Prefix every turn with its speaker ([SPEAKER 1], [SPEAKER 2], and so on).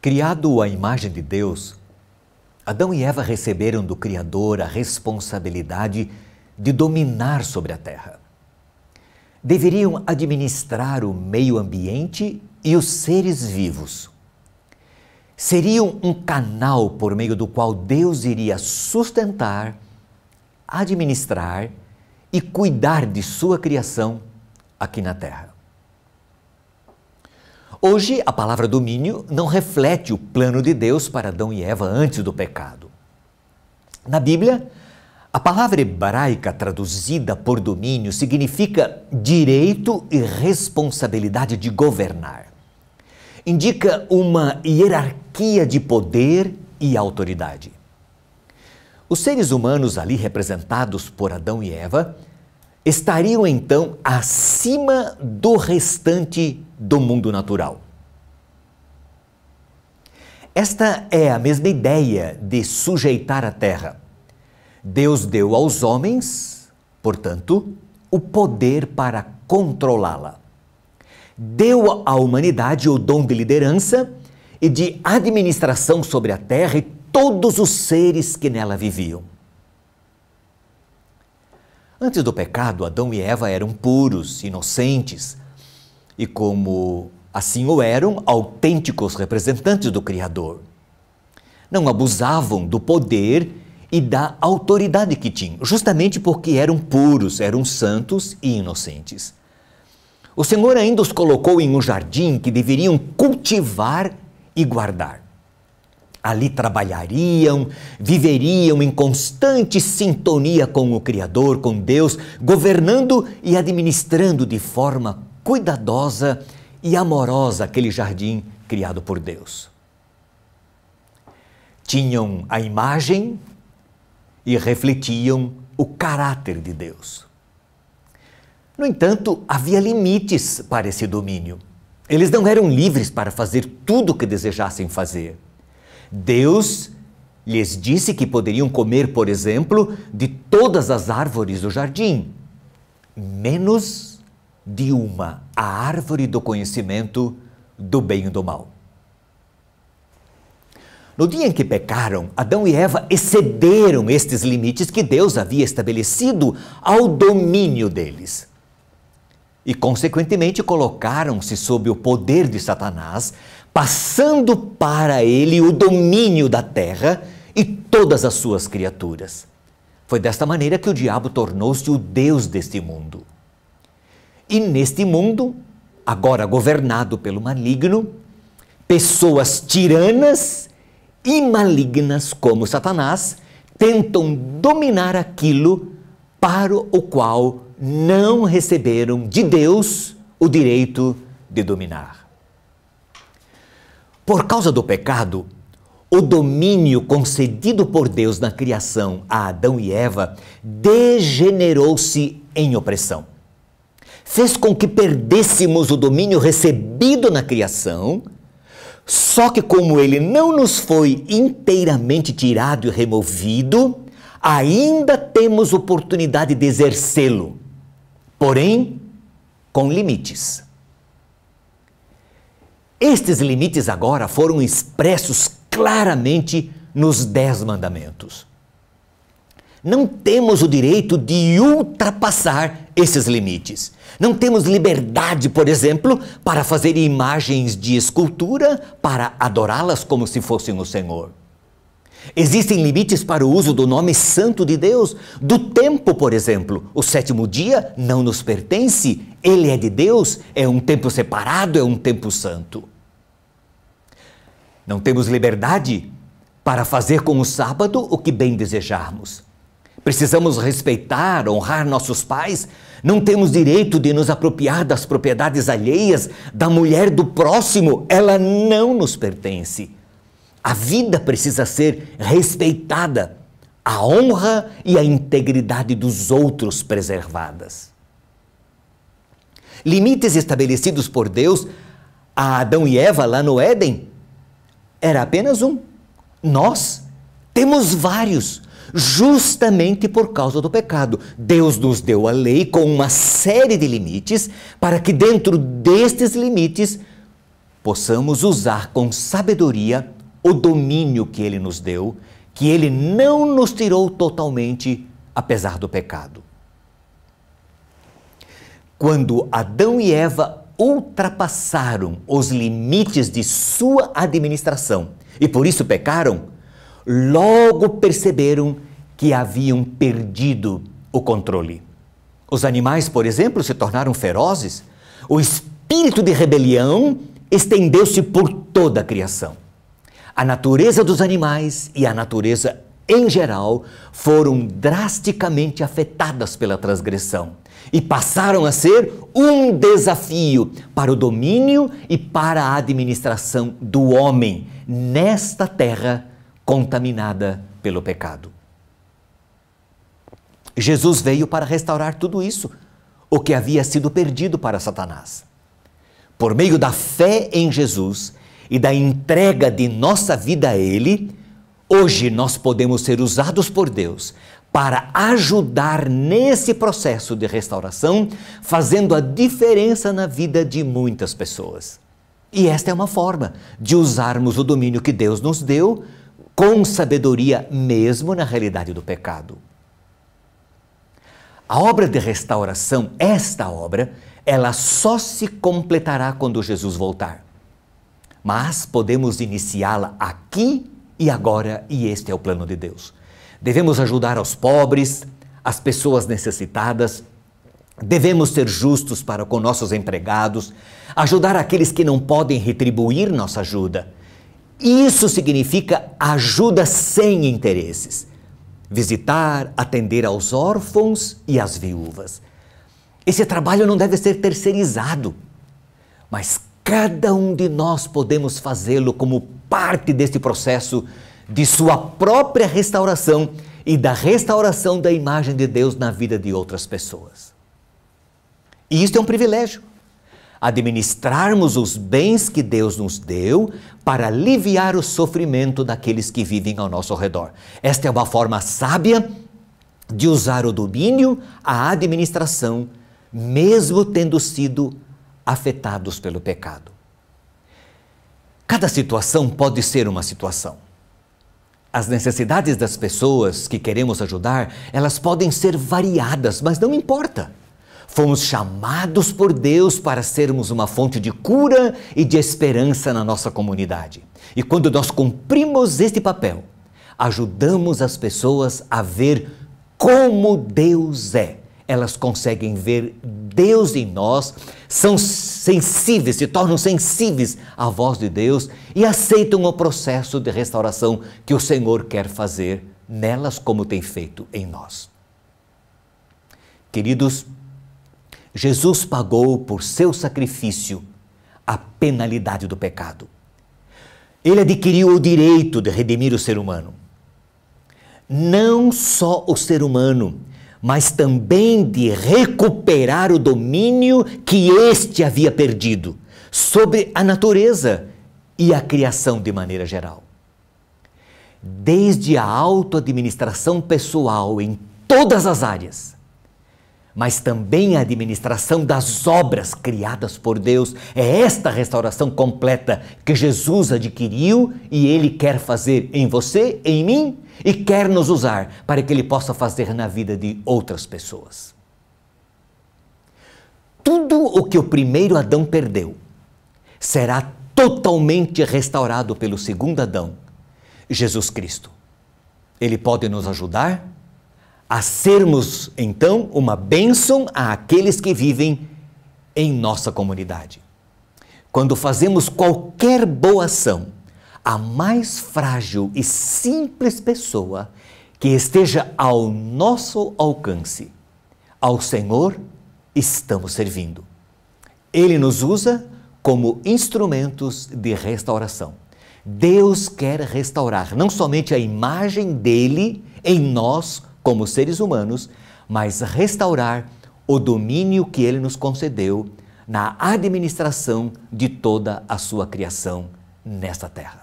[SPEAKER 1] Criado à imagem de Deus, Adão e Eva receberam do Criador a responsabilidade de dominar sobre a terra. Deveriam administrar o meio ambiente e os seres vivos. Seriam um canal por meio do qual Deus iria sustentar, administrar e cuidar de sua criação aqui na terra. Hoje, a palavra domínio não reflete o plano de Deus para Adão e Eva antes do pecado. Na Bíblia, a palavra hebraica traduzida por domínio significa direito e responsabilidade de governar. Indica uma hierarquia de poder e autoridade. Os seres humanos ali representados por Adão e Eva estariam então acima do restante do mundo natural. Esta é a mesma ideia de sujeitar a terra. Deus deu aos homens, portanto, o poder para controlá-la. Deu à humanidade o dom de liderança e de administração sobre a terra e todos os seres que nela viviam. Antes do pecado, Adão e Eva eram puros, inocentes e, como assim o eram, autênticos representantes do Criador. Não abusavam do poder e da autoridade que tinham, justamente porque eram puros, eram santos e inocentes. O Senhor ainda os colocou em um jardim que deveriam cultivar e guardar. Ali trabalhariam, viveriam em constante sintonia com o Criador, com Deus, governando e administrando de forma cuidadosa e amorosa aquele jardim criado por Deus. Tinham a imagem e refletiam o caráter de Deus. No entanto, havia limites para esse domínio. Eles não eram livres para fazer tudo o que desejassem fazer. Deus lhes disse que poderiam comer, por exemplo, de todas as árvores do jardim, menos de uma, a árvore do conhecimento do bem e do mal. No dia em que pecaram, Adão e Eva excederam estes limites que Deus havia estabelecido ao domínio deles. E, consequentemente, colocaram-se sob o poder de Satanás, passando para ele o domínio da terra e todas as suas criaturas. Foi desta maneira que o diabo tornou-se o Deus deste mundo. E neste mundo, agora governado pelo maligno, pessoas tiranas e malignas como Satanás tentam dominar aquilo para o qual não receberam de Deus o direito de dominar. Por causa do pecado, o domínio concedido por Deus na criação a Adão e Eva degenerou-se em opressão. Fez com que perdêssemos o domínio recebido na criação, só que como ele não nos foi inteiramente tirado e removido, ainda temos oportunidade de exercê-lo, porém com limites. Estes limites agora foram expressos claramente nos 10 mandamentos. Não temos o direito de ultrapassar esses limites. Não temos liberdade, por exemplo, para fazer imagens de escultura para adorá-las como se fossem o Senhor. Existem limites para o uso do nome santo de Deus, do tempo, por exemplo. O 7º dia não nos pertence, ele é de Deus, é um tempo separado, é um tempo santo. Não temos liberdade para fazer com o sábado o que bem desejarmos. Precisamos respeitar, honrar nossos pais. Não temos direito de nos apropriar das propriedades alheias, da mulher do próximo. Ela não nos pertence. A vida precisa ser respeitada, a honra e a integridade dos outros preservadas. Limites estabelecidos por Deus a Adão e Eva lá no Éden era apenas um. Nós temos vários, justamente por causa do pecado. Deus nos deu a lei com uma série de limites para que dentro destes limites possamos usar com sabedoria o domínio que Ele nos deu, que Ele não nos tirou totalmente, apesar do pecado. Quando Adão e Eva ultrapassaram os limites de sua administração e por isso pecaram, logo perceberam que haviam perdido o controle. Os animais, por exemplo, se tornaram ferozes. O espírito de rebelião estendeu-se por toda a criação. A natureza dos animais e a natureza em geral foram drasticamente afetadas pela transgressão e passaram a ser um desafio para o domínio e para a administração do homem nesta terra contaminada pelo pecado. Jesus veio para restaurar tudo isso, o que havia sido perdido para Satanás. Por meio da fé em Jesus e da entrega de nossa vida a Ele, hoje nós podemos ser usados por Deus para ajudar nesse processo de restauração, fazendo a diferença na vida de muitas pessoas. E esta é uma forma de usarmos o domínio que Deus nos deu com sabedoria, mesmo na realidade do pecado. A obra de restauração, esta obra, ela só se completará quando Jesus voltar. Mas podemos iniciá-la aqui e agora, e este é o plano de Deus. Devemos ajudar aos pobres, as pessoas necessitadas, devemos ser justos para com nossos empregados, ajudar aqueles que não podem retribuir nossa ajuda. Isso significa ajuda sem interesses. Visitar, atender aos órfãos e às viúvas. Esse trabalho não deve ser terceirizado, mas cada um de nós podemos fazê-lo como parte deste processo de sua própria restauração e da restauração da imagem de Deus na vida de outras pessoas. E isso é um privilégio. Administrarmos os bens que Deus nos deu para aliviar o sofrimento daqueles que vivem ao nosso redor. Esta é uma forma sábia de usar o domínio, a administração, mesmo tendo sido afetados pelo pecado. Cada situação pode ser uma situação. As necessidades das pessoas que queremos ajudar, elas podem ser variadas, mas não importa. Fomos chamados por Deus para sermos uma fonte de cura e de esperança na nossa comunidade. E quando nós cumprimos este papel, ajudamos as pessoas a ver como Deus é. Elas conseguem ver Deus em nós, são sensíveis, se tornam sensíveis à voz de Deus e aceitam o processo de restauração que o Senhor quer fazer nelas, como tem feito em nós. Queridos, Jesus pagou por seu sacrifício a penalidade do pecado. Ele adquiriu o direito de redimir o ser humano. Não só o ser humano, mas também de recuperar o domínio que este havia perdido sobre a natureza e a criação de maneira geral. Desde a autoadministração pessoal em todas as áreas, mas também a administração das obras criadas por Deus. É esta restauração completa que Jesus adquiriu e Ele quer fazer em você, em mim, e quer nos usar para que Ele possa fazer na vida de outras pessoas. Tudo o que o primeiro Adão perdeu será totalmente restaurado pelo segundo Adão, Jesus Cristo. Ele pode nos ajudar a sermos, então, uma bênção àqueles que vivem em nossa comunidade. Quando fazemos qualquer boa ação, a mais frágil e simples pessoa que esteja ao nosso alcance, ao Senhor estamos servindo. Ele nos usa como instrumentos de restauração. Deus quer restaurar não somente a imagem dele em nós, como seres humanos, mas restaurar o domínio que Ele nos concedeu na administração de toda a sua criação nesta terra.